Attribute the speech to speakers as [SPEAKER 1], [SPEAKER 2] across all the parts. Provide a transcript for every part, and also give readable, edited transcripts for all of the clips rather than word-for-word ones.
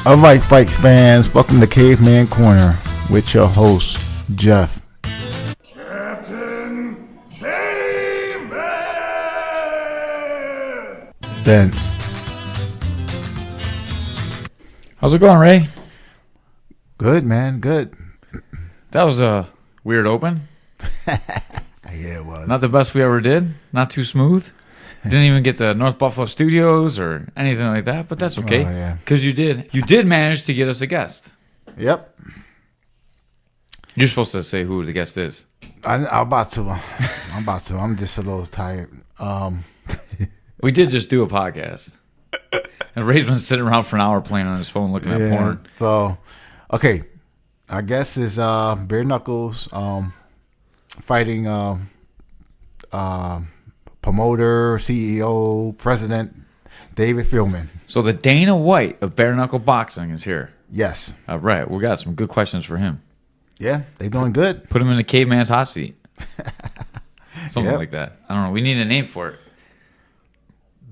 [SPEAKER 1] All right, fight fans, welcome to Caveman Corner with your host, Jeff.
[SPEAKER 2] Captain Caveman!
[SPEAKER 1] Vince.
[SPEAKER 3] How's it going, Ray?
[SPEAKER 1] Good, man, good.
[SPEAKER 3] That was a weird open.
[SPEAKER 1] Yeah, it was.
[SPEAKER 3] Not the best we ever did. Not too smooth. Didn't even get the North Buffalo Studios or anything like that, but that's okay.
[SPEAKER 1] Oh, yeah.
[SPEAKER 3] Because you did manage to get us a guest.
[SPEAKER 1] Yep.
[SPEAKER 3] You're supposed to say who the guest is.
[SPEAKER 1] I'm about to. I'm just a little tired.
[SPEAKER 3] We did just do a podcast. And Ray's been sitting around for an hour playing on his phone looking at porn.
[SPEAKER 1] So, okay. Our guest is Bare Knuckles, fighting promoter, CEO, president, David Fieldman.
[SPEAKER 3] So the Dana White of bare knuckle boxing is here.
[SPEAKER 1] Yes.
[SPEAKER 3] All right, we got some good questions for him.
[SPEAKER 1] Yeah, they doing good.
[SPEAKER 3] Put him in the caveman's hot seat. Something
[SPEAKER 1] Yep.
[SPEAKER 3] like that. I don't know. We need a name for it.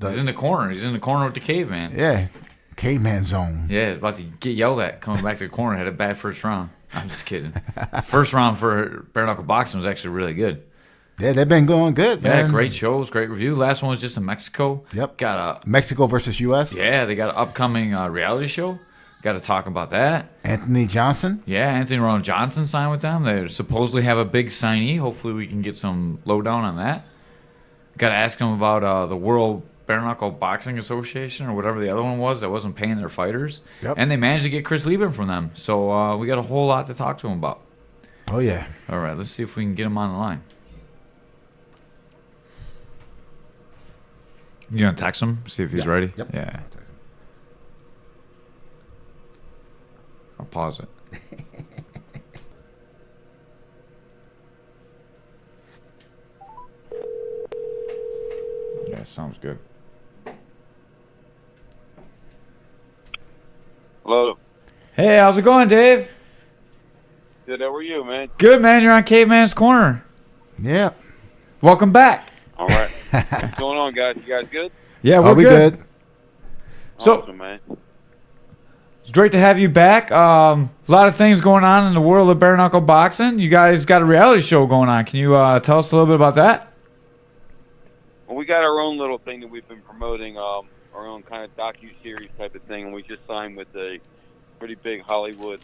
[SPEAKER 3] He's in the corner. He's in the corner with the caveman.
[SPEAKER 1] Yeah, caveman zone.
[SPEAKER 3] Yeah, about to get yelled at coming back to the corner. Had a bad first round. I'm just kidding. First round for bare knuckle boxing was actually really good.
[SPEAKER 1] Yeah, they've been going good,
[SPEAKER 3] Yeah,
[SPEAKER 1] man.
[SPEAKER 3] great shows, great review. Last one was just in Mexico.
[SPEAKER 1] Yep.
[SPEAKER 3] Got
[SPEAKER 1] Mexico versus U.S.
[SPEAKER 3] they got an upcoming reality show. Got to talk about that.
[SPEAKER 1] Anthony Johnson.
[SPEAKER 3] Yeah, Anthony Ron Johnson signed with them. They supposedly have a big signee. Hopefully we can get some lowdown on that. Got to ask him about the World Bare Knuckle Boxing Association or whatever the other one was that wasn't paying their fighters.
[SPEAKER 1] Yep.
[SPEAKER 3] And they managed to get Chris Lieben from them. So we got a whole lot to talk to him about.
[SPEAKER 1] Oh, yeah.
[SPEAKER 3] All right, let's see if we can get him on the line. You gonna text him? See if he's ready?
[SPEAKER 1] Yep.
[SPEAKER 3] Yeah. I'll pause it. Yeah, sounds good.
[SPEAKER 4] Hello.
[SPEAKER 3] Hey, how's it going, Dave?
[SPEAKER 4] Good, how are you, man?
[SPEAKER 3] Good, man. You're on Caveman's Corner.
[SPEAKER 1] Yeah.
[SPEAKER 3] Welcome back.
[SPEAKER 4] All right. What's going on, guys? You guys good?
[SPEAKER 3] Yeah,
[SPEAKER 1] Are we good?
[SPEAKER 3] So-
[SPEAKER 4] Awesome, man.
[SPEAKER 3] It's great to have you back. A lot of things going on in the world of bare knuckle boxing. You guys got a reality show going on. Can you tell us a little bit about that?
[SPEAKER 4] Well, we got our own little thing that we've been promoting, our own kind of docu-series type of thing, and we just signed with a pretty big Hollywood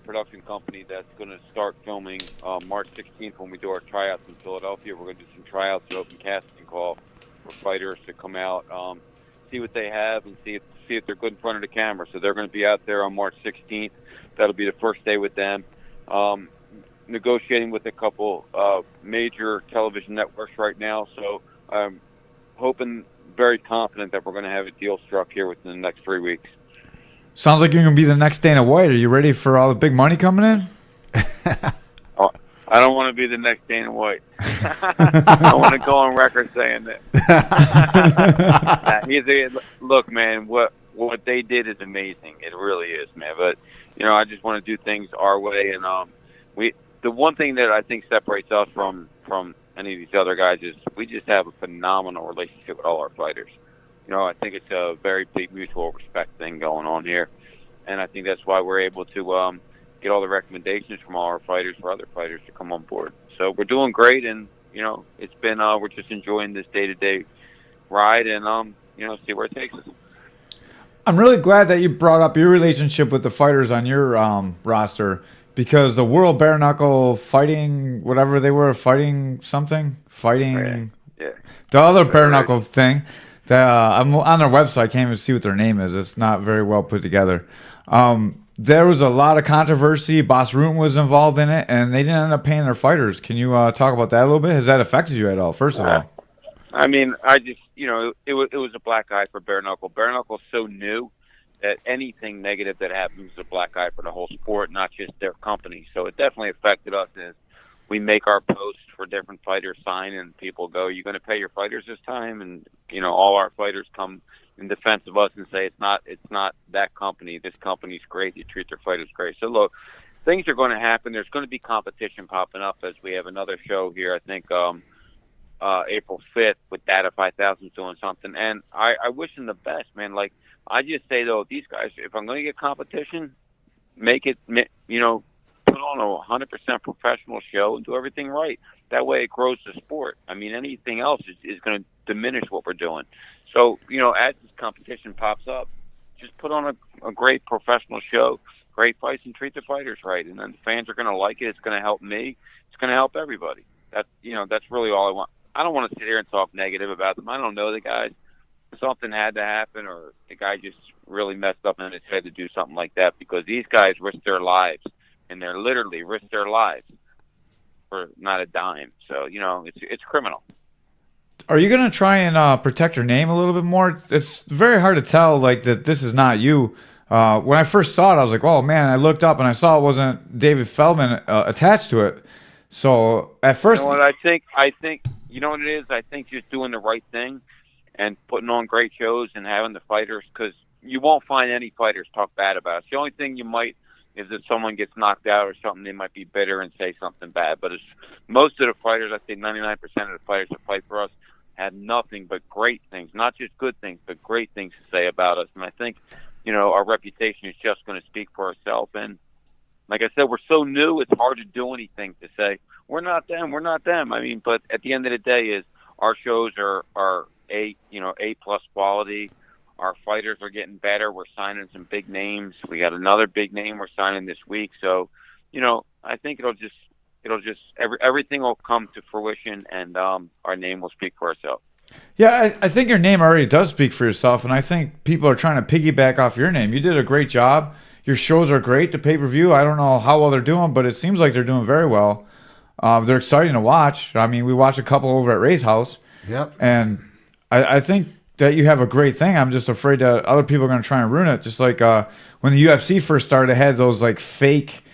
[SPEAKER 4] production company that's going to start filming March 16th when we do our tryouts in Philadelphia. We're going to do some tryouts and open casting call for fighters to come out, see what they have, and see if they're good in front of the camera. So they're going to be out there on March 16th. That'll be the first day with them. Negotiating with a couple major television networks right now. So I'm hoping, very confident that we're going to have a deal struck here within the next 3 weeks.
[SPEAKER 3] Sounds like you're going to be the next Dana White. Are you ready for all the big money coming in?
[SPEAKER 4] I don't want to be the next Dana White. I want to go on record saying that. Look, man, what they did is amazing. It really is, man. But I just want to do things our way, and the one thing that I think separates us from any of these other guys is we just have a phenomenal relationship with all our fighters. I think it's a very big mutual respect thing going on here, and I think that's why we're able to get all the recommendations from all our fighters for other fighters to come on board. So we're doing great, and it's been we're just enjoying this day-to-day ride, and see where it takes us.
[SPEAKER 3] I'm really glad that you brought up your relationship with the fighters on your roster, because the World Bare Knuckle fighting, whatever they were, fighting
[SPEAKER 4] Yeah.
[SPEAKER 3] the other bare knuckle thing. I'm on their website. I can't even see what their name is. It's not very well put together. There was a lot of controversy. Bas Rutten was involved in it, and they didn't end up paying their fighters. Can you talk about that a little bit? Has that affected you at all, first of all?
[SPEAKER 4] I mean, I just, it was a black eye for bare knuckle. Bare knuckle's so new that anything negative that happens is a black eye for the whole sport, not just their company. So it definitely affected us as we make our posts for different fighters sign, and people go, "You going to pay your fighters this time?" And all our fighters come in defense of us and say, "It's not that company. This company's great. They treat their fighters great." So look, things are going to happen. There's going to be competition popping up as we have another show here. I think April 5th with Data 5000 doing something, and I wish them the best, man. Like I just say though, these guys, if I'm going to get competition, make it, put on a 100% professional show and do everything right. That way, it grows the sport. I mean, anything else is going to diminish what we're doing. So, as this competition pops up, just put on a great professional show, great fights, and treat the fighters right. And then the fans are going to like it. It's going to help me. It's going to help everybody. That's really all I want. I don't want to sit here and talk negative about them. I don't know the guys. Something had to happen, or the guy just really messed up in his head to do something like that, because these guys risk their lives, and they're literally risk their lives for not a dime. So, it's criminal.
[SPEAKER 3] Are you going to try and protect your name a little bit more? It's very hard to tell, like, that this is not you. When I first saw it, I was like, oh, man, I looked up and I saw it wasn't David Feldman attached to it. So at first...
[SPEAKER 4] You know what I think, you know what it is? I think just doing the right thing and putting on great shows and having the fighters, because you won't find any fighters talk bad about us. The only thing you might is if someone gets knocked out or something, they might be bitter and say something bad. But most of the fighters, I think 99% of the fighters that fight for us have nothing but great things, not just good things, but great things to say about us. And I think, our reputation is just going to speak for itself. And like I said, we're so new, it's hard to do anything to say, we're not them. I mean, but at the end of the day is our shows are A+ quality. Our fighters are getting better. We're signing some big names. We got another big name we're signing this week. So, I think everything will come to fruition, and our name will speak for itself.
[SPEAKER 3] Yeah, I think your name already does speak for yourself, and I think people are trying to piggyback off your name. You did a great job. Your shows are great. The pay-per-view, I don't know how well they're doing, but it seems like they're doing very well. They're exciting to watch. I mean, we watched a couple over at Ray's house.
[SPEAKER 1] Yep.
[SPEAKER 3] And I think that you have a great thing. I'm just afraid that other people are going to try and ruin it. Just like when the UFC first started, they had those like fake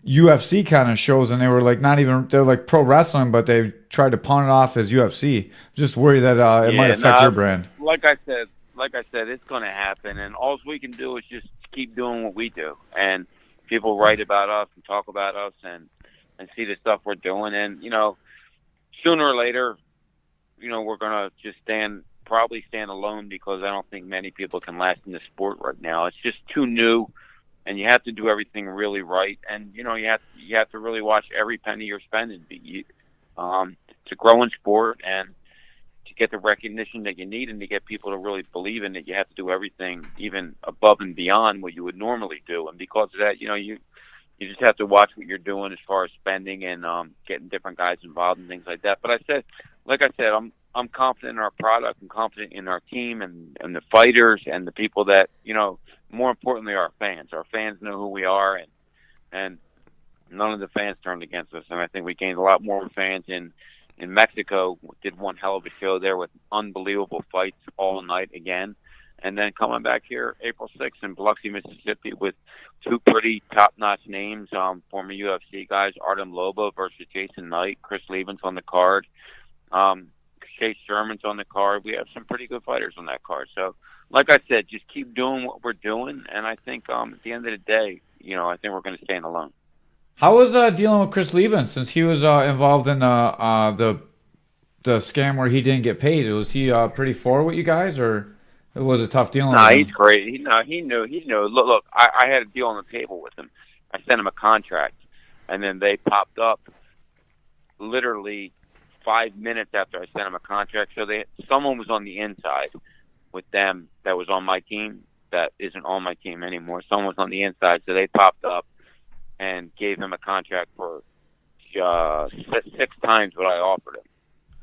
[SPEAKER 3] UFC kind of shows, and they were like they're like pro wrestling, but they tried to pawn it off as UFC. Just worried that it might affect your brand.
[SPEAKER 4] Like I said, it's going to happen, and all we can do is just keep doing what we do. And people write about us and talk about us and see the stuff we're doing. And, sooner or later, we're going to just probably stand alone, because I don't think many people can last in this sport right now. It's just too new, and you have to do everything really right. And, you have to really watch every penny you're spending. It's a growing sport, and to get the recognition that you need and to get people to really believe in it, you have to do everything even above and beyond what you would normally do. And because of that, you just have to watch what you're doing as far as spending and getting different guys involved and things like that. But like I said, I'm confident in our product. I'm confident in our team and the fighters and the people that, more importantly, our fans. Our fans know who we are, and none of the fans turned against us. And I think we gained a lot more fans in Mexico. Did one hell of a show there with unbelievable fights all night again. And then coming back here April 6th in Biloxi, Mississippi, with two pretty top-notch names, former UFC guys, Artem Loba versus Jason Knight, Chris Levens on the card, Chase Sherman's on the card. We have some pretty good fighters on that card. So, like I said, just keep doing what we're doing, and I think at the end of the day, I think we're going to stand alone.
[SPEAKER 3] How was dealing with Chris Levens, since he was involved in the scam where he didn't get paid? Was he pretty forward with you guys, or it was a tough deal?
[SPEAKER 4] No, he's great. He knew. Look, I had a deal on the table with him. I sent him a contract, and then they popped up literally 5 minutes after I sent him a contract. So someone was on the inside with them that was on my team that isn't on my team anymore. Someone was on the inside, so they popped up and gave him a contract for 6 times what I offered him.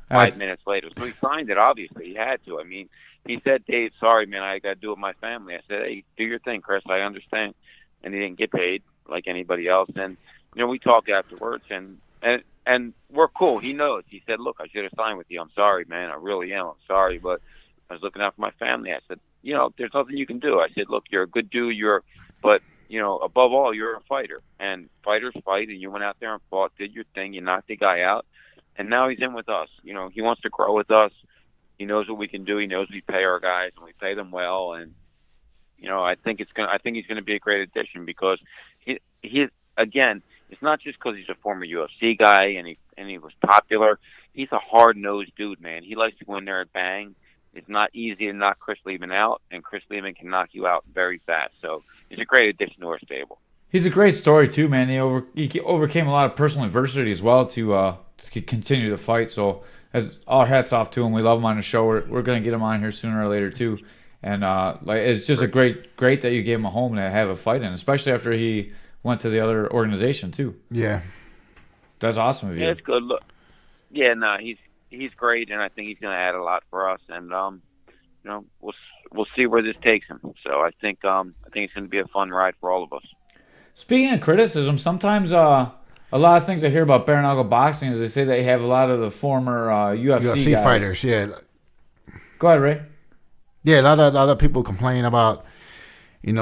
[SPEAKER 4] 5 minutes later. So he signed it, obviously. He had to. I mean, he said, Dave, sorry, man, I got to do it with my family. I said, hey, do your thing, Chris. I understand. And he didn't get paid like anybody else. And, we talked afterwards, and we're cool. He knows. He said, look, I should have signed with you. I'm sorry, man. I really am. I'm sorry, but I was looking out for my family. I said, there's nothing you can do. I said, look, you're a good dude. But above all, you're a fighter. And fighters fight, and you went out there and fought, did your thing. You knocked the guy out. And now he's in with us. He wants to grow with us. He knows what we can do. He knows we pay our guys, and we pay them well. And I think he's going to be a great addition, because he again, it's not just because he's a former UFC guy and he was popular. he's a hard-nosed dude, man. He likes to go in there and bang. It's not easy to knock Chris Lehman out, and Chris Lehman can knock you out very fast. So he's a great addition to our stable.
[SPEAKER 3] He's a great story too, man. He overcame a lot of personal adversity as well to continue to fight. So all hats off to him. We love him on the show. We're gonna get him on here sooner or later too. And it's just a great that you gave him a home to have a fight in, especially after he went to the other organization too.
[SPEAKER 1] Yeah,
[SPEAKER 3] that's awesome of you.
[SPEAKER 4] Yeah, it's good. Look, yeah, no, he's great, and I think he's going to add a lot for us. And we'll see where this takes him. So I think it's going to be a fun ride for all of us. Speaking
[SPEAKER 3] of criticism, sometimes a lot of things I hear about bare knuckle boxing is they say they have a lot of the former UFC guys.
[SPEAKER 1] fighters. Yeah.
[SPEAKER 3] Go ahead, Ray.
[SPEAKER 1] Yeah, a lot of people complain about, you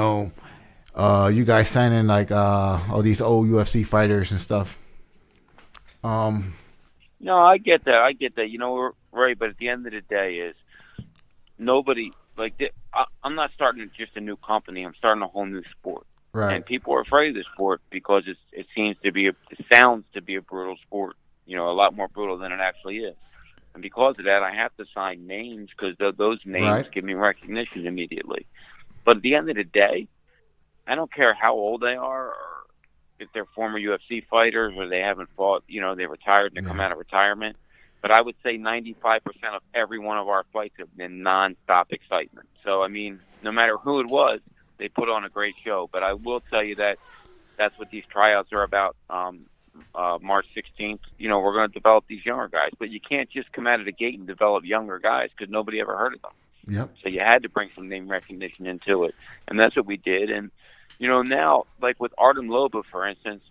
[SPEAKER 1] guys signing like all these old UFC fighters and stuff.
[SPEAKER 4] No, I get that. We're right, but at the end of the day, is nobody I'm not starting just a new company. I'm starting a whole new sport.
[SPEAKER 1] Right.
[SPEAKER 4] And people are afraid of the sport because it sounds to be a brutal sport. A lot more brutal than it actually is. And because of that, I have to sign names because those names give me recognition immediately. But at the end of the day, I don't care how old they are or if they're former UFC fighters or they haven't fought, they retired and they come out of retirement. But I would say 95% of every one of our fights have been nonstop excitement. So, I mean, no matter who it was, they put on a great show. But I will tell you that that's what these tryouts are about. March 16th, we're going to develop these younger guys. But you can't just come out of the gate and develop younger guys because nobody ever heard of them.
[SPEAKER 1] Yep.
[SPEAKER 4] So you had to bring some name recognition into it. And that's what we did. And, now, like with Artem Lobov, for instance,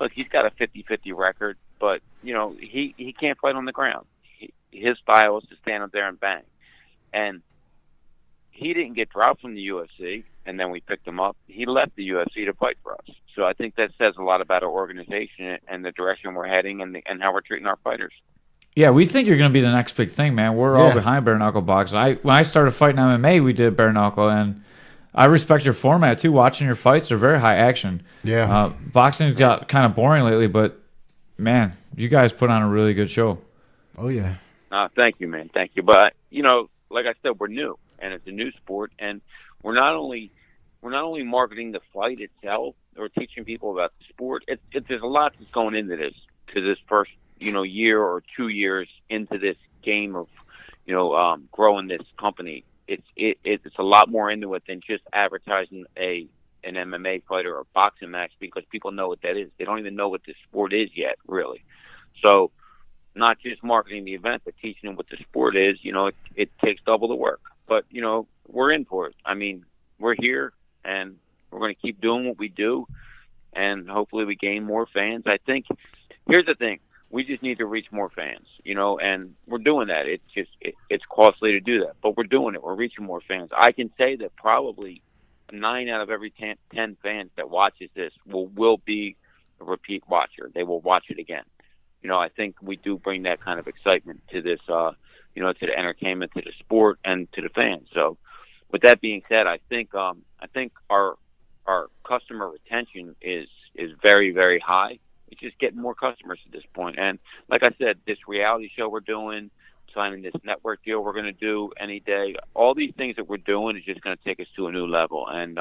[SPEAKER 4] look, he's got a 50-50 record, but, he can't fight on the ground. His style is to stand up there and bang. And he didn't get dropped from the UFC, and then we picked him up. He left the UFC to fight for us. So I think that says a lot about our organization and the direction we're heading and how we're treating our fighters.
[SPEAKER 3] Yeah, we think you're going to be the next big thing, man. We're all behind bare knuckle boxing. When I started fighting MMA, we did bare knuckle, and I respect your format too. Watching your fights are very high action.
[SPEAKER 1] Yeah.
[SPEAKER 3] Boxing's got kind of boring lately, but man, you guys put on a really good show.
[SPEAKER 1] Oh yeah.
[SPEAKER 4] Thank you, man. Thank you. But like I said, we're new, and it's a new sport, and we're not only marketing the fight itself or teaching people about the sport. There's a lot that's going into this first year or 2 years into this game of growing this company. It's a lot more into it than just advertising an MMA fight or a boxing match because people know what that is. They don't even know what this sport is yet, really. So not just marketing the event, but teaching them what the sport is. It takes double the work. But, we're in for it. I mean, we're here, and we're going to keep doing what we do, and hopefully we gain more fans. I think here's the thing. We just need to reach more fans, and we're doing that. It's costly to do that, but we're doing it. We're reaching more fans. I can say that probably 9 out of every 10 fans that watches this will be a repeat watcher. They will watch it again. I think we do bring that kind of excitement to this, to the entertainment, to the sport, and to the fans. So, with that being said, I think our customer retention is very, very high. It's just getting more customers at this point. And like I said, this reality show we're doing, signing this network deal we're going to do any day, all these things that we're doing is just going to take us to a new level. And,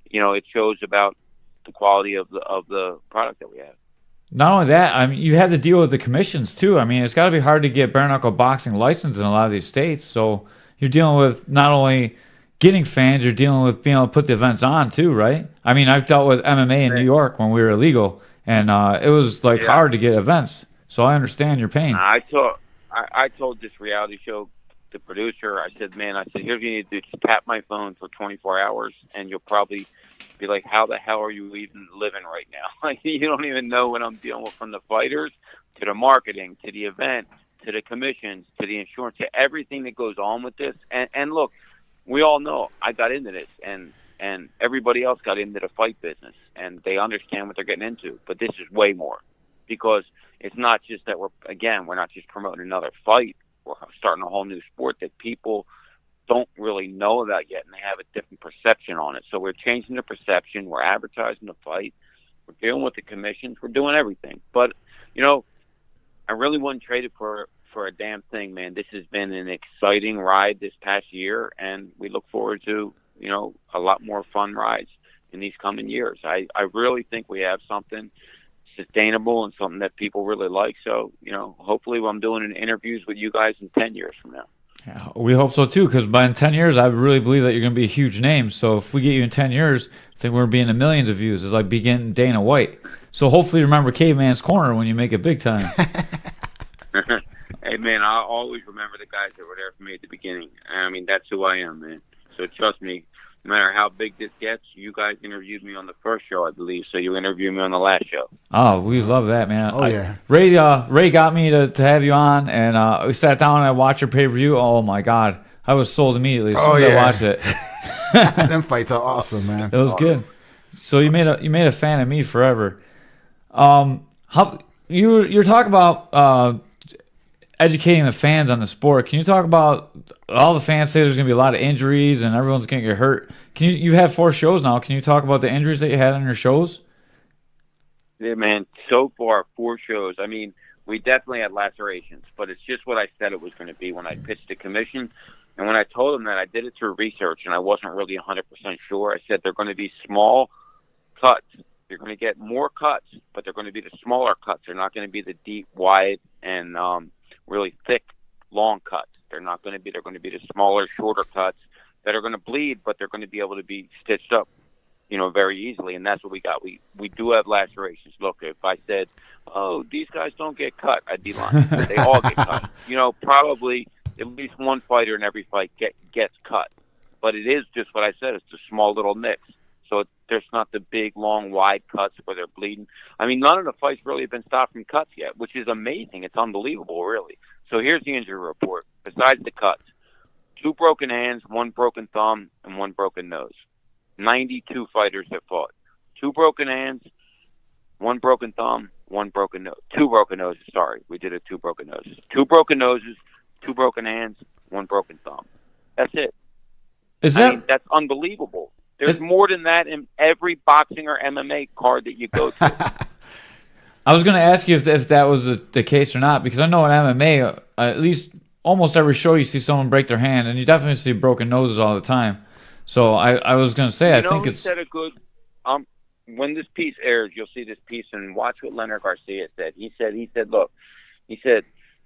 [SPEAKER 4] it shows about the quality of the product that we have.
[SPEAKER 3] Not only that, I mean, you have to deal with the commissions too. I mean, it's got to be hard to get bare knuckle boxing licensed in a lot of these states. So you're dealing with not only getting fans, you're dealing with being able to put the events on too, right? I mean, I've dealt with MMA in New York when we were illegal. And it was hard to get events, so I understand your pain.
[SPEAKER 4] I told this reality show, the producer, I said, here's what you need to do: just tap my phone for 24 hours, and you'll probably be like, how the hell are you even living right now? You don't even know what I'm dealing with, from the fighters to the marketing to the event to the commissions to the insurance to everything that goes on with this. And look, we all know I got into this, and everybody else got into the fight business, and they understand what they're getting into. But this is way more, because it's not just that we're not just promoting another fight. We're starting a whole new sport that people don't really know about yet, and they have a different perception on it. So we're changing the perception. We're advertising the fight. We're dealing with the commissions. We're doing everything. But, I really wouldn't trade it for for a damn thing, man. This has been an exciting ride this past year, and we look forward to, a lot more fun rides in these coming years. I really think we have something sustainable and something that people really like. So, hopefully I'm doing interviews with you guys in 10 years from now.
[SPEAKER 3] Yeah, we hope so too, because in 10 years, I really believe that you're going to be a huge name. So if we get you in 10 years, I think we're going to be in the millions of views. It's like getting Dana White. So hopefully remember Caveman's Corner when you make it big time.
[SPEAKER 4] Hey, man, I'll always remember the guys that were there for me at the beginning. I mean, that's who I am, man. So trust me, no matter how big this gets, you guys interviewed me on the first show, I believe, so you interviewed me on the last show.
[SPEAKER 3] Oh, we love that, man.
[SPEAKER 1] Oh, yeah.
[SPEAKER 3] Ray got me to have you on, and we sat down and I watched your pay-per-view. Oh, my God. I was sold immediately as soon as I watched it.
[SPEAKER 1] Them fights are awesome, man.
[SPEAKER 3] It was good. So you made a fan of me forever. How you're talking about educating the fans on the sport. Can you talk about all the fans say there's going to be a lot of injuries and everyone's going to get hurt? You've had 4 shows now. Can you talk about the injuries that you had on your shows?
[SPEAKER 4] Yeah, man. So far, 4 shows. I mean, we definitely had lacerations, but it's just what I said it was going to be when I pitched the commission. And when I told them that, I did it through research, and I wasn't really 100% sure. I said they're going to be small cuts. You're going to get more cuts, but they're going to be the smaller cuts. They're not going to be the deep, wide, and really thick, long cuts. They're going to be the smaller, shorter cuts that are going to bleed, but they're going to be able to be stitched up, very easily. And that's what we got. We do have lacerations. Look, if I said, "Oh, these guys don't get cut," I'd be lying. They all get cut. Probably at least one fighter in every fight gets cut. But it is just what I said. It's the small little nicks. So there's not the big, long, wide cuts where they're bleeding. I mean, none of the fights really have been stopped from cuts yet, which is amazing. It's unbelievable, really. So here's the injury report. Besides the cuts, 2 broken hands, 1 broken thumb, and 1 broken nose. 92 fighters have fought. 2 broken hands, 1 broken thumb, 1 broken nose. 2 broken noses, sorry. We did it 2 broken noses. 2 broken noses, 2 broken hands, 1 broken thumb. That's it. I mean, that's unbelievable. There's more than that in every boxing or MMA card that you go to.
[SPEAKER 3] I was going to ask you if that was the case or not, because I know in MMA, at least almost every show you see someone break their hand, and you definitely see broken noses all the time. So I was going to say, I think it's...
[SPEAKER 4] said a good... when this piece airs, you'll see this piece, and watch what Leonard Garcia said. He said, look,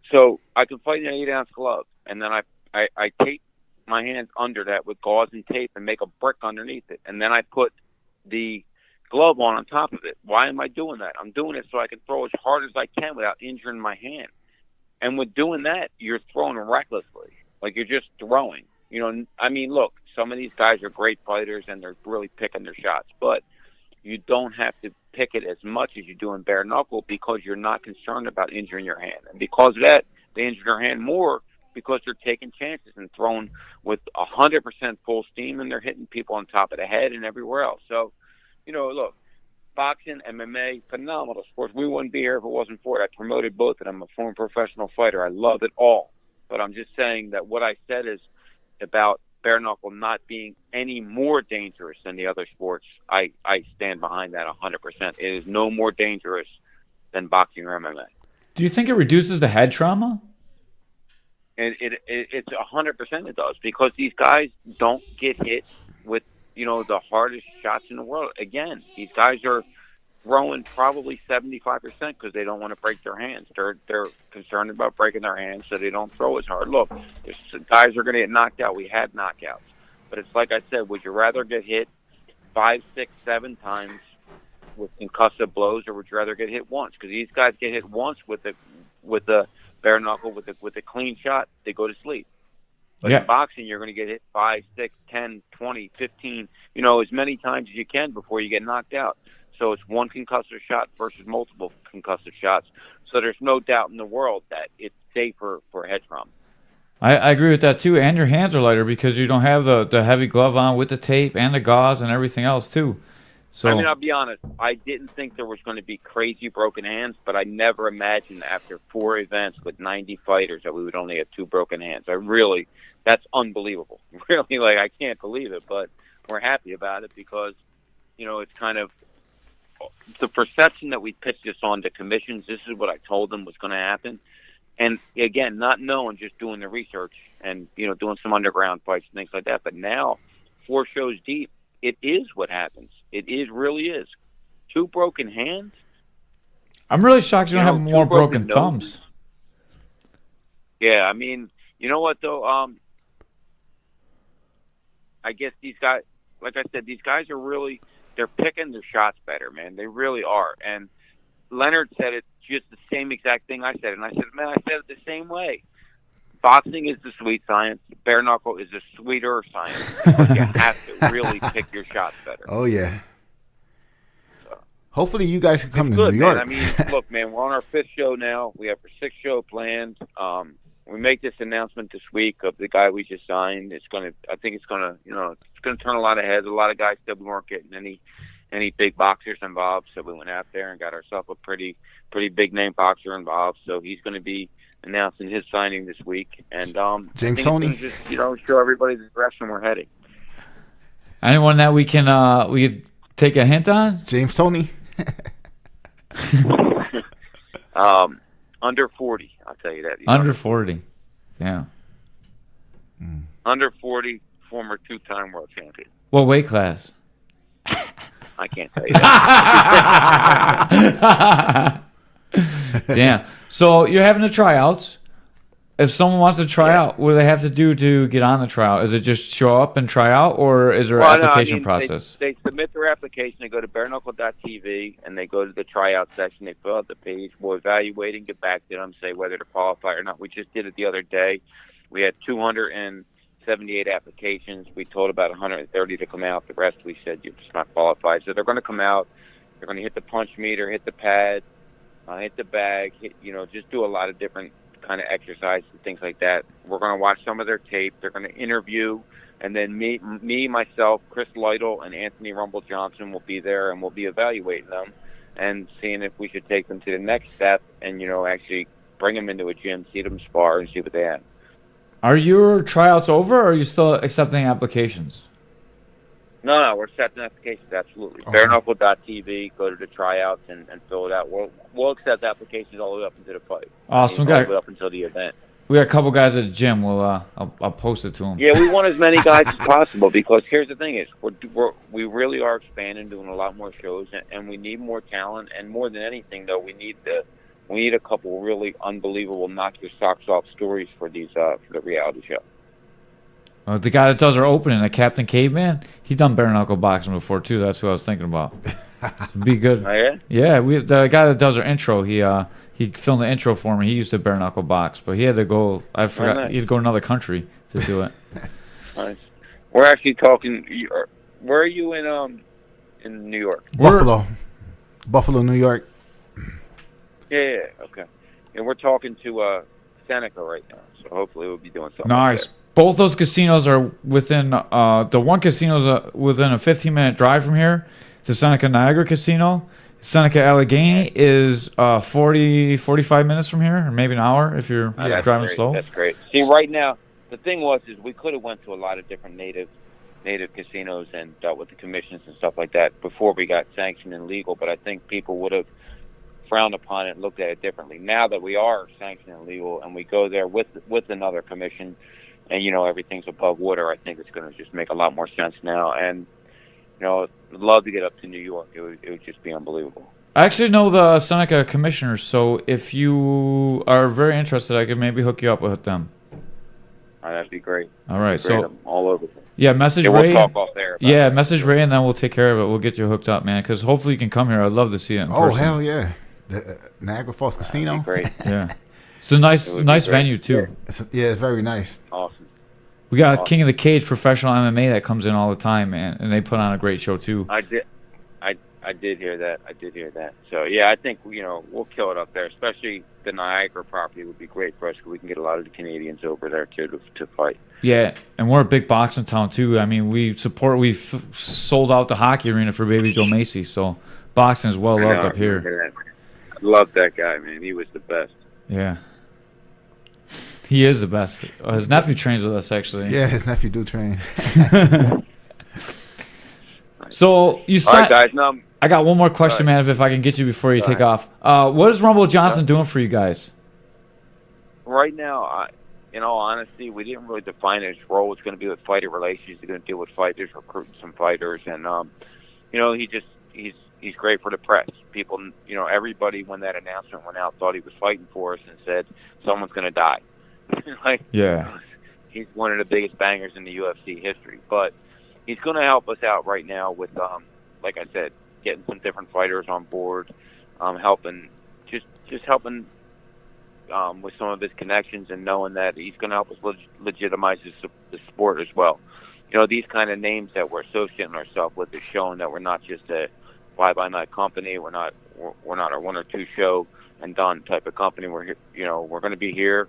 [SPEAKER 4] so I can fight in an 8-ounce glove, and then I tape my hands under that with gauze and tape and make a brick underneath it. And then I put the glove on top of it. Why am I doing that? I'm doing it so I can throw as hard as I can without injuring my hand. And with doing that, you're throwing recklessly. Like, you're just throwing. I mean, look, some of these guys are great fighters and they're really picking their shots, but you don't have to pick it as much as you do in bare knuckle because you're not concerned about injuring your hand. And because of that, they injure their hand more because they're taking chances and throwing with 100% full steam, and they're hitting people on top of the head and everywhere else. So, look, boxing, MMA, phenomenal sports. We wouldn't be here if it wasn't for it. I promoted both, and I'm a former professional fighter. I love it all. But I'm just saying that what I said is about bare knuckle not being any more dangerous than the other sports. I stand behind that 100%. It is no more dangerous than boxing or MMA.
[SPEAKER 3] Do you think it reduces the head trauma?
[SPEAKER 4] It's 100% it does, because these guys don't get hit with, the hardest shots in the world. Again, these guys are throwing probably 75% because they don't want to break their hands. They're concerned about breaking their hands, so they don't throw as hard. Look, guys are going to get knocked out. We had knockouts. But it's like I said, would you rather get hit 5, 6, 7 times with concussive blows, or would you rather get hit once? Because these guys get hit once with the bare knuckle, with a clean shot, they go to sleep. But in boxing, you're going to get hit 5, 6, 10, 20, 15, as many times as you can before you get knocked out. So it's one concussive shot versus multiple concussive shots. So there's no doubt in the world that it's safer for head trauma.
[SPEAKER 3] I agree with that too. And your hands are lighter because you don't have the heavy glove on with the tape and the gauze and everything else too. So,
[SPEAKER 4] I mean, I'll be honest. I didn't think there was going to be crazy broken hands, but I never imagined after 4 events with 90 fighters that we would only have 2 broken hands. That's unbelievable. Really, I can't believe it, but we're happy about it because, it's kind of the perception that we pitched this on to commissions. This is what I told them was going to happen. And again, not knowing, just doing the research and doing some underground fights and things like that. But now, 4 shows deep, it is what happens. It is really is. 2 broken hands.
[SPEAKER 3] I'm really shocked you don't have
[SPEAKER 4] 2
[SPEAKER 3] more broken
[SPEAKER 4] noses.
[SPEAKER 3] thumbs.
[SPEAKER 4] Yeah, I mean, you know what though? I guess these guys, like I said, these guys are really, they're picking their shots better, man. They really are. And Leonard said it just the same exact thing I said. And I said, man, I said it the same way. Boxing is the sweet science. Bare knuckle is the sweeter science. But you have to really pick your shots better.
[SPEAKER 1] Oh yeah.
[SPEAKER 4] So,
[SPEAKER 1] Hopefully you guys can come
[SPEAKER 4] it's
[SPEAKER 1] to
[SPEAKER 4] good,
[SPEAKER 1] New York.
[SPEAKER 4] man. I mean, look, man, we're on our 5th show now. We have our 6th show planned. We make this announcement this week of the guy we just signed. I think it's gonna turn a lot of heads. A lot of guys said we weren't getting any big boxers involved, so we went out there and got ourselves a pretty big name boxer involved. So he's going to be announcing his signing this week, and
[SPEAKER 1] James
[SPEAKER 4] I think
[SPEAKER 1] Toney?
[SPEAKER 4] it's gonna just show everybody the direction we're heading.
[SPEAKER 3] Anyone that we could take a hint on?
[SPEAKER 1] James Toney.
[SPEAKER 4] Under 40, I'll tell you that.
[SPEAKER 3] Under 40. Yeah.
[SPEAKER 4] Under 40, former 2-time world champion.
[SPEAKER 3] What weight class?
[SPEAKER 4] I can't tell you that.
[SPEAKER 3] Damn. So you're having the tryouts. If someone wants to try out, what do they have to do to get on the tryout? Is it just show up and try out, or is there an application process?
[SPEAKER 4] They submit their application. They go to bareknuckle.tv and they go to the tryout section. They fill out the page. We'll evaluate and get back to them, say whether to qualify or not. We just did it the other day. We had 278 applications. We told about 130 to come out. The rest we said you're just not qualified. So they're going to come out. They're going to hit the punch meter, hit the pad, hit the bag, just do a lot of different kind of exercise and things like that. We're going to watch some of their tape. They're going to interview, and then me, myself, Chris Lytle, and Anthony Rumble Johnson will be there, and we'll be evaluating them and seeing if we should take them to the next step and actually bring them into a gym, see them spar, and see what they have.
[SPEAKER 3] Are your tryouts over, or are you still accepting applications?
[SPEAKER 4] No, we're accepting applications, absolutely.
[SPEAKER 1] Okay.
[SPEAKER 4] Bareknuckle.tv, go to the tryouts and fill it out. We'll accept applications all the way up into the fight.
[SPEAKER 3] Awesome.
[SPEAKER 4] All the way up until the event.
[SPEAKER 3] We got a couple guys at the gym. I'll post it to them.
[SPEAKER 4] Yeah, we want as many guys as possible because here's the thing: is we really are expanding, doing a lot more shows, and we need more talent. And more than anything, though, we need a couple really unbelievable, knock your socks off stories for these for the reality show.
[SPEAKER 3] The guy that does our opening, the Captain Caveman, he done bare knuckle boxing before too. That's who I was thinking about. Be good.
[SPEAKER 4] Oh, yeah?
[SPEAKER 3] Yeah, the guy that does our intro, he filmed the intro for me. He used to bare knuckle box, but he had to go. I forgot.
[SPEAKER 4] nice.
[SPEAKER 3] He had to go to another country to do it.
[SPEAKER 4] Nice. We're actually talking. Where are you in New York?
[SPEAKER 1] Buffalo, New York.
[SPEAKER 4] Yeah. Okay. And we're talking to Seneca right now, so hopefully we'll be doing something.
[SPEAKER 3] Nice.
[SPEAKER 4] Like
[SPEAKER 3] Both those casinos are within. The one casino's within a 15-minute drive from here. The Seneca Niagara Casino. Seneca Allegheny is 45 minutes from here, or maybe an hour if you're
[SPEAKER 4] That's
[SPEAKER 3] driving
[SPEAKER 4] great.
[SPEAKER 3] slow.
[SPEAKER 4] That's great. See, right now, the thing is we could have went to a lot of different native casinos and dealt with the commissions and stuff like that before we got sanctioned and legal, but I think people would have frowned upon it and looked at it differently. Now that we are sanctioned and legal and we go there with another commission and, everything's above water, I think it's going to just make a lot more sense now. And, I'd love to get up to New York. It would just be unbelievable.
[SPEAKER 3] I actually know the Seneca commissioners, so if you are very interested, I could maybe hook you up with them.
[SPEAKER 4] That'd be great.
[SPEAKER 3] All right,
[SPEAKER 4] Great.
[SPEAKER 3] so
[SPEAKER 4] I'm all over.
[SPEAKER 3] yeah, message
[SPEAKER 4] Yeah,
[SPEAKER 3] Ray.
[SPEAKER 4] we'll talk off there. about
[SPEAKER 3] Yeah,
[SPEAKER 4] it.
[SPEAKER 3] message Ray, and then we'll take care of it. We'll get you hooked up, man. Because hopefully you can come here. I'd love to see it in
[SPEAKER 1] Oh
[SPEAKER 3] person.
[SPEAKER 1] hell yeah, the Niagara Falls Casino.
[SPEAKER 4] That'd be great.
[SPEAKER 3] Yeah, it's a nice,
[SPEAKER 4] It would be
[SPEAKER 3] nice
[SPEAKER 4] great.
[SPEAKER 3] venue too.
[SPEAKER 1] It's very nice.
[SPEAKER 4] Awesome.
[SPEAKER 3] We got
[SPEAKER 4] Awesome.
[SPEAKER 3] King of the Cage professional MMA that comes in all the time, man, and they put on a great show too.
[SPEAKER 4] I did hear that. So yeah, I think we'll kill it up there. Especially the Niagara property would be great for us because we can get a lot of the Canadians over there too to fight.
[SPEAKER 3] Yeah, and we're a big boxing town too. I mean, we've sold out the hockey arena for Baby Joe Macy, so boxing is well
[SPEAKER 4] I
[SPEAKER 3] loved
[SPEAKER 4] know,
[SPEAKER 3] up here.
[SPEAKER 4] I love that guy, man. He was the best.
[SPEAKER 3] Yeah, he is the best. His nephew trains with us actually.
[SPEAKER 1] Yeah, his nephew do train.
[SPEAKER 3] So you
[SPEAKER 4] All right,
[SPEAKER 3] signed.
[SPEAKER 4] guys. Now
[SPEAKER 3] I got one more question,
[SPEAKER 4] All
[SPEAKER 3] man. If I can get you before you
[SPEAKER 4] Go
[SPEAKER 3] take
[SPEAKER 4] ahead.
[SPEAKER 3] off, what is Rumble Johnson doing for you guys?
[SPEAKER 4] right now, in all honesty, we didn't really define his role. It's going to be with fighter relations. He's going to deal with fighters, recruiting some fighters, and he's great for the press. People, everybody when that announcement went out thought he was fighting for us and said someone's going to die.
[SPEAKER 3] Yeah.
[SPEAKER 4] He's one of the biggest bangers in the UFC history, but he's going to help us out right now with, like I said, getting some different fighters on board, helping with some of his connections and knowing that he's going to help us legitimize the sport as well. These kind of names that we're associating ourselves with is showing that we're not just a fly-by-night company. We're not a one or two show and done type of company. We're here, we're going to be here.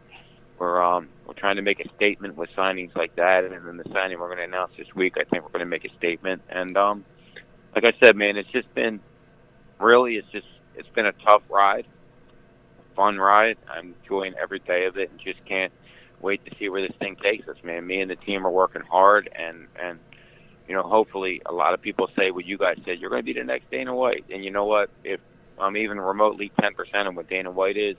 [SPEAKER 4] We're trying to make a statement with signings like that, and then the signing we're going to announce this week, I think we're going to make a statement. And like I said, man, it's been a tough ride, fun ride. I'm enjoying every day of it, and just can't wait to see where this thing takes us, man. Me and the team are working hard, and hopefully a lot of people say what you guys said. You're going to be the next Dana White, and you know what? If I'm even remotely 10% of what Dana White is,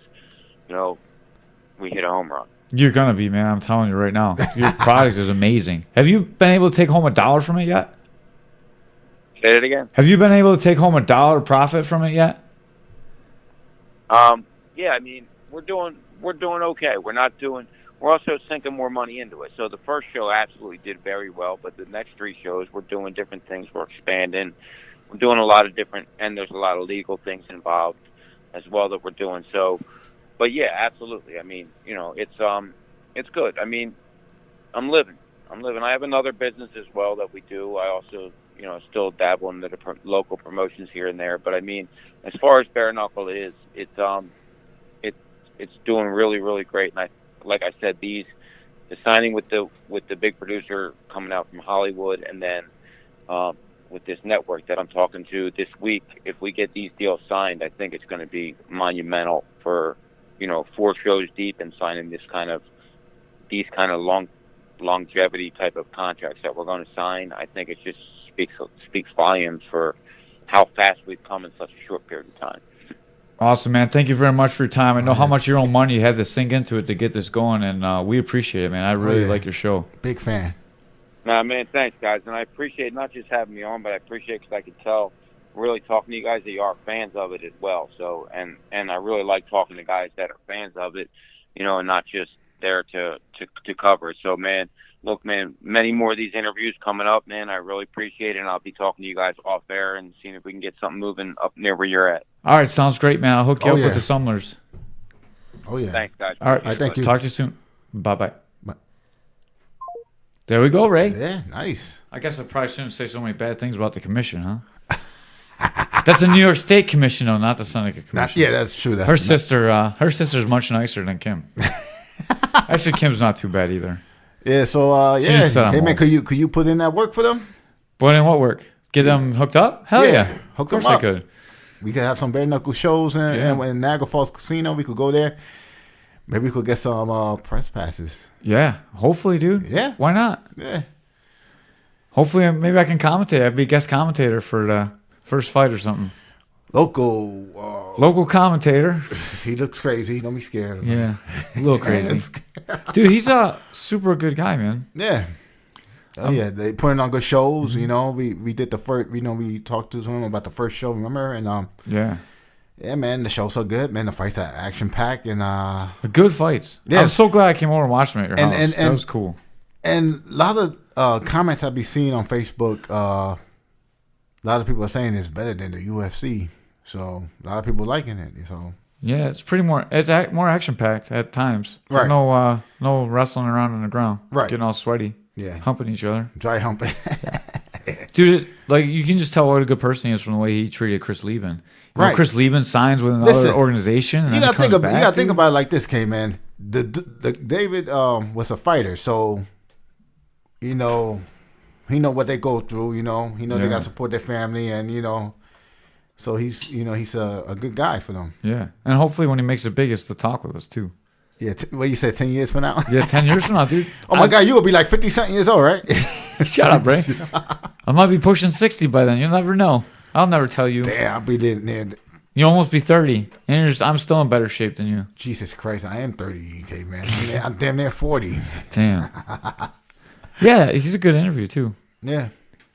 [SPEAKER 4] we hit a home run.
[SPEAKER 3] You're gonna be, man. I'm telling you right now. Your product is amazing. Have you been able to take home $1 from it yet?
[SPEAKER 4] Say it again.
[SPEAKER 3] Have you been able to take home $1 profit from it yet?
[SPEAKER 4] Yeah. I mean, we're doing okay. We're also sinking more money into it. So the first show absolutely did very well, but the next 3 shows we're doing different things. We're expanding. We're doing a lot of different, and there's a lot of legal things involved as well that we're doing. So. But yeah, absolutely. I mean, it's good. I mean, I'm living. I have another business as well that we do. I also, still dabble in the local promotions here and there. But I mean, as far as bare knuckle it's doing really, really great. And like I said, the signing with the big producer coming out from Hollywood, and then with this network that I'm talking to this week, if we get these deals signed, I think it's going to be monumental for. 4 shows deep and signing these kind of longevity type of contracts that we're going to sign. I think it just speaks volumes for how fast we've come in such a short period of time.
[SPEAKER 3] Awesome, man. Thank you very much for your time. I know how much your own money you had to sink into it to get this going, and we appreciate it, man. I really like your show.
[SPEAKER 1] Big fan.
[SPEAKER 4] Nah, man, thanks, guys. And I appreciate not just having me on, but I appreciate because I could tell really talking to you guys that you are fans of it as well. So, and I really like talking to guys that are fans of it, and not just there to cover it. So, man, look, man, many more of these interviews coming up, man. I really appreciate it, and I'll be talking to you guys off air and seeing if we can get something moving up near where you're at.
[SPEAKER 3] All right, sounds great, man. I'll hook you up with the Sumlers.
[SPEAKER 1] Oh, yeah.
[SPEAKER 4] Thanks, guys.
[SPEAKER 3] All right,
[SPEAKER 1] thank you.
[SPEAKER 3] Talk to you soon. Bye-bye. There we go, Ray.
[SPEAKER 1] Yeah, nice.
[SPEAKER 3] I guess I probably shouldn't say so many bad things about the commission, huh? That's the New York State Commission, though, not the Seneca Commission.
[SPEAKER 1] Yeah, that's true.
[SPEAKER 3] Her sister's much nicer than Kim. Actually, Kim's not too bad either.
[SPEAKER 1] Yeah, so hey man, could you put in that work for them?
[SPEAKER 3] Put in what work? Get them hooked up? Hell yeah.
[SPEAKER 1] Hook
[SPEAKER 3] of course
[SPEAKER 1] them up.
[SPEAKER 3] I could.
[SPEAKER 1] We could have some bare knuckle shows in Niagara Falls Casino. We could go there. Maybe we could get some press passes.
[SPEAKER 3] Yeah, hopefully, dude.
[SPEAKER 1] Yeah,
[SPEAKER 3] why not?
[SPEAKER 1] Yeah.
[SPEAKER 3] Hopefully, maybe I can commentate. I'd be a guest commentator for the first fight or something.
[SPEAKER 1] Local
[SPEAKER 3] commentator.
[SPEAKER 1] He looks crazy. Don't be scared of him.
[SPEAKER 3] Yeah, a little crazy. Dude, he's a super good guy, man.
[SPEAKER 1] Yeah. Oh yeah, they putting on good shows. Mm-hmm. We did the first. We talked to him about the first show. Remember? And yeah, man, the show's so good, man. The fights are action packed and
[SPEAKER 3] good fights. Yeah. I'm so glad I came over and watched them at your house. And that was cool.
[SPEAKER 1] And a lot of comments I be seeing on Facebook. A lot of people are saying it's better than the UFC. So a lot of people liking it. So
[SPEAKER 3] yeah, it's more action packed at times.
[SPEAKER 1] Right.
[SPEAKER 3] No wrestling around on the ground.
[SPEAKER 1] Right.
[SPEAKER 3] Getting all sweaty.
[SPEAKER 1] Yeah.
[SPEAKER 3] Humping each other.
[SPEAKER 1] Dry humping.
[SPEAKER 3] Dude, you can just tell what a good person he is from the way he treated Chris Lieben.
[SPEAKER 1] Right.
[SPEAKER 3] Chris Lieben signs with another organization. And
[SPEAKER 1] you gotta think about it like this, K-Man. The David was a fighter, so he know what they go through. They gotta support their family, and so he's a good guy for them.
[SPEAKER 3] Yeah, and hopefully when he makes it big, it's to talk with us too.
[SPEAKER 1] Yeah, what you said, 10 years from now?
[SPEAKER 3] Yeah, 10 years from now, dude.
[SPEAKER 1] Oh my God, you will be like 50-something years old, right?
[SPEAKER 3] Shut up, Ray. I might be pushing 60 by then. You'll never know. I'll never tell you.
[SPEAKER 1] Damn, I'll be there.
[SPEAKER 3] You almost be 30, and I'm still in better shape than you.
[SPEAKER 1] Jesus Christ, I am 30, caveman. I'm damn near 40.
[SPEAKER 3] Damn. Yeah, he's a good interview too.
[SPEAKER 1] Yeah.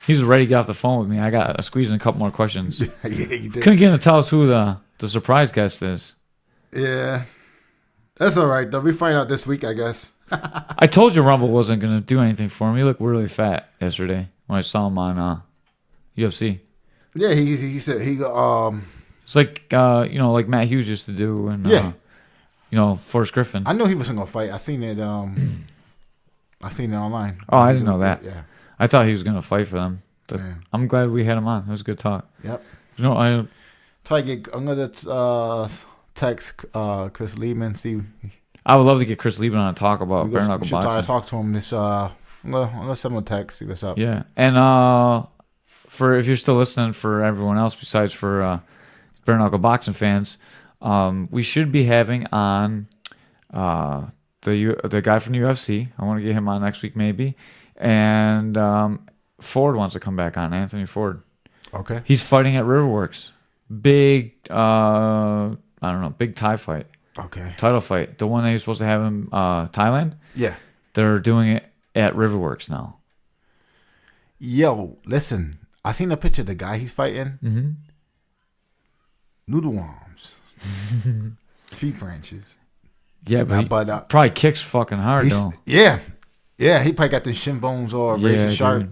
[SPEAKER 3] He's ready to get off the phone with me. I got squeezing a couple more questions.
[SPEAKER 1] Yeah, you did.
[SPEAKER 3] Couldn't get him to tell us who the surprise guest is.
[SPEAKER 1] Yeah. That's all right, though. We find out this week, I guess.
[SPEAKER 3] I told you Rumble wasn't going to do anything for him. He looked really fat yesterday when I saw him on UFC.
[SPEAKER 1] Yeah, he said
[SPEAKER 3] It's like like Matt Hughes used to do, and Forrest Griffin.
[SPEAKER 1] I knew he wasn't gonna fight. I seen it. I seen it online.
[SPEAKER 3] Oh, I didn't know that.
[SPEAKER 1] Yeah.
[SPEAKER 3] I thought he was going to fight for them. But
[SPEAKER 1] Yeah.
[SPEAKER 3] I'm glad we had him on. It was a good talk.
[SPEAKER 1] Yep.
[SPEAKER 3] I
[SPEAKER 1] I'm gonna text Chris Liebman. See,
[SPEAKER 3] would love to get Chris Liebman on and talk about bare knuckle
[SPEAKER 1] we should try
[SPEAKER 3] boxing.
[SPEAKER 1] to talk to him this. Let's send him a text. See what's up.
[SPEAKER 3] Yeah, and for if you're still listening, for everyone else besides for bare knuckle boxing fans, we should be having on the guy from the UFC. I want to get him on next week maybe, and Ford wants to come back on. Anthony Ford.
[SPEAKER 1] Okay.
[SPEAKER 3] He's fighting at Riverworks. Big big Thai fight,
[SPEAKER 1] Okay.
[SPEAKER 3] title fight. The one that he was supposed to have in Thailand.
[SPEAKER 1] Yeah.
[SPEAKER 3] They're doing it at Riverworks now.
[SPEAKER 1] Yo, listen. I seen a picture of the guy he's fighting.
[SPEAKER 3] Mm-hmm.
[SPEAKER 1] Noodle arms. Feet branches.
[SPEAKER 3] Yeah,
[SPEAKER 1] Nah,
[SPEAKER 3] but
[SPEAKER 1] but
[SPEAKER 3] probably kicks fucking hard though.
[SPEAKER 1] yeah. Yeah, he probably got the shin bones all razor sharp.
[SPEAKER 3] Dude.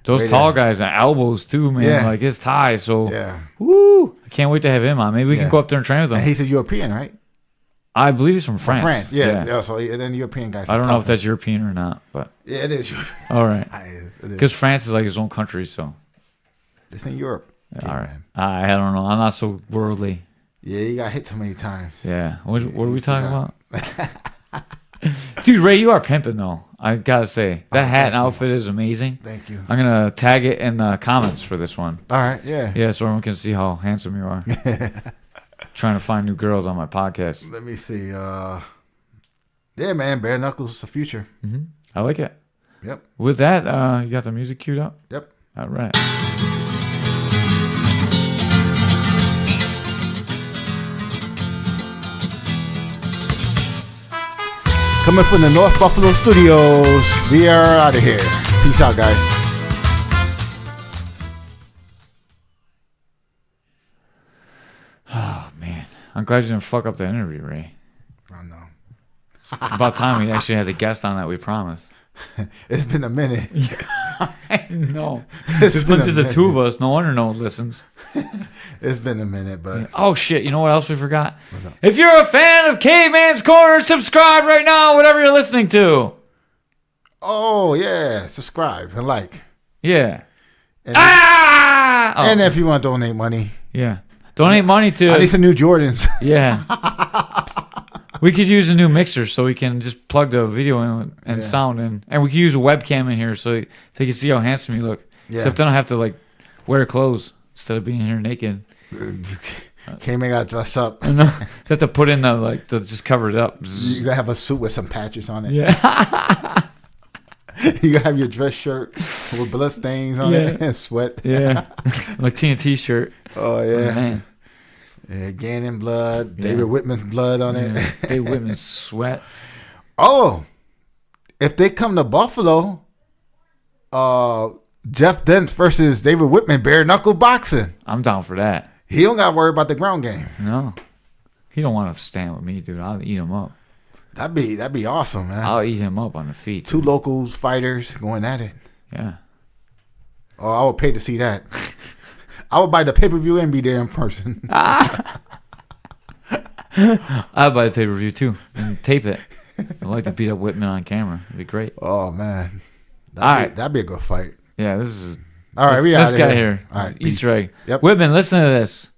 [SPEAKER 3] Those
[SPEAKER 1] Right
[SPEAKER 3] tall
[SPEAKER 1] there.
[SPEAKER 3] guys and elbows too, man.
[SPEAKER 1] Yeah.
[SPEAKER 3] Like his thighs. So,
[SPEAKER 1] Yeah.
[SPEAKER 3] woo! I can't wait to have him on. Maybe we can
[SPEAKER 1] Yeah.
[SPEAKER 3] go up there and train with
[SPEAKER 1] And
[SPEAKER 3] him.
[SPEAKER 1] he's a European, right?
[SPEAKER 3] I believe he's from France.
[SPEAKER 1] France. Yeah. So and then the European guys.
[SPEAKER 3] I don't know if that's European or not, but
[SPEAKER 1] Yeah, it is.
[SPEAKER 3] all right.
[SPEAKER 1] It is.
[SPEAKER 3] Because France is like his own country, so
[SPEAKER 1] It's in Europe.
[SPEAKER 3] all right.
[SPEAKER 1] man.
[SPEAKER 3] I don't know. I'm not so worldly.
[SPEAKER 1] Yeah, he got hit too many times.
[SPEAKER 3] Yeah. What are we talking
[SPEAKER 1] forgot.
[SPEAKER 3] about? Dude, Ray, you are pimping though. I gotta say that hat and
[SPEAKER 1] thank you.
[SPEAKER 3] outfit is amazing.
[SPEAKER 1] Thank you.
[SPEAKER 3] I'm gonna tag it in the comments for this one.
[SPEAKER 1] All right. Yeah.
[SPEAKER 3] Yeah, so everyone can see how handsome you are. Trying to find new girls on my podcast.
[SPEAKER 1] Let me see. Yeah, man. Bare knuckles is the future.
[SPEAKER 3] I like it.
[SPEAKER 1] Yep.
[SPEAKER 3] With that, you got the music queued up?
[SPEAKER 1] Yep.
[SPEAKER 3] All right.
[SPEAKER 1] Coming from the North Buffalo Studios, we are out of here. Peace out, guys.
[SPEAKER 3] Oh, man. I'm glad you didn't fuck up the interview, Ray.
[SPEAKER 1] I know.
[SPEAKER 3] About time we actually had the guest on that we promised.
[SPEAKER 1] It's been a minute.
[SPEAKER 3] I know.
[SPEAKER 1] It's
[SPEAKER 3] This
[SPEAKER 1] been
[SPEAKER 3] one's
[SPEAKER 1] a
[SPEAKER 3] just the
[SPEAKER 1] minute.
[SPEAKER 3] two of us. No wonder no one listens.
[SPEAKER 1] It's been a minute, but
[SPEAKER 3] Oh, shit. You know what else we forgot?
[SPEAKER 1] up?
[SPEAKER 3] If you're a fan of Caveman's Corner, subscribe right now, whatever you're listening to.
[SPEAKER 1] oh yeah, subscribe and like.
[SPEAKER 3] Yeah.
[SPEAKER 1] And,
[SPEAKER 3] Ah! Oh,
[SPEAKER 1] and if you want to donate money,
[SPEAKER 3] yeah. Donate money to...
[SPEAKER 1] I need some new Jordans.
[SPEAKER 3] Yeah. We could use a new mixer so we can just plug the video in and
[SPEAKER 1] Yeah.
[SPEAKER 3] sound in. And we could use a webcam in here so they can see how handsome you look.
[SPEAKER 1] Yeah.
[SPEAKER 3] Except I don't have to, like, wear clothes instead of being here naked.
[SPEAKER 1] Came and got dressed up.
[SPEAKER 3] You know? They have to put in the just cover it up.
[SPEAKER 1] You gotta have a suit with some patches on it.
[SPEAKER 3] Yeah.
[SPEAKER 1] You gotta have your dress shirt with blood stains on it
[SPEAKER 3] Yeah.
[SPEAKER 1] and sweat.
[SPEAKER 3] Yeah. Like TNT shirt.
[SPEAKER 1] Oh yeah.
[SPEAKER 3] Man.
[SPEAKER 1] Yeah, Gannon blood,
[SPEAKER 3] Yeah.
[SPEAKER 1] David Whitman's blood on
[SPEAKER 3] Yeah.
[SPEAKER 1] it.
[SPEAKER 3] They women sweat.
[SPEAKER 1] Oh, if they come to Buffalo, Jeff Dent versus David Whitman, bare knuckle boxing.
[SPEAKER 3] I'm down for that.
[SPEAKER 1] He don't got to worry about the ground game.
[SPEAKER 3] No. He don't want to stand with me, dude. I'll eat him up.
[SPEAKER 1] That'd be awesome, man.
[SPEAKER 3] I'll eat him up on the feet.
[SPEAKER 1] Two locals fighters going at it.
[SPEAKER 3] Yeah.
[SPEAKER 1] Oh, I would pay to see that. I would buy the pay-per-view and be there in person.
[SPEAKER 3] I'll buy the pay-per-view too and tape it. I'd like to beat up Whitman on camera. It'd be great.
[SPEAKER 1] Oh man,
[SPEAKER 3] All right.
[SPEAKER 1] that'd be a good fight.
[SPEAKER 3] Yeah, this is
[SPEAKER 1] All right, we
[SPEAKER 3] this
[SPEAKER 1] out
[SPEAKER 3] guy
[SPEAKER 1] here.
[SPEAKER 3] here.
[SPEAKER 1] All right,
[SPEAKER 3] Easter
[SPEAKER 1] peace.
[SPEAKER 3] egg.
[SPEAKER 1] Yep.
[SPEAKER 3] Whitman, listen to this.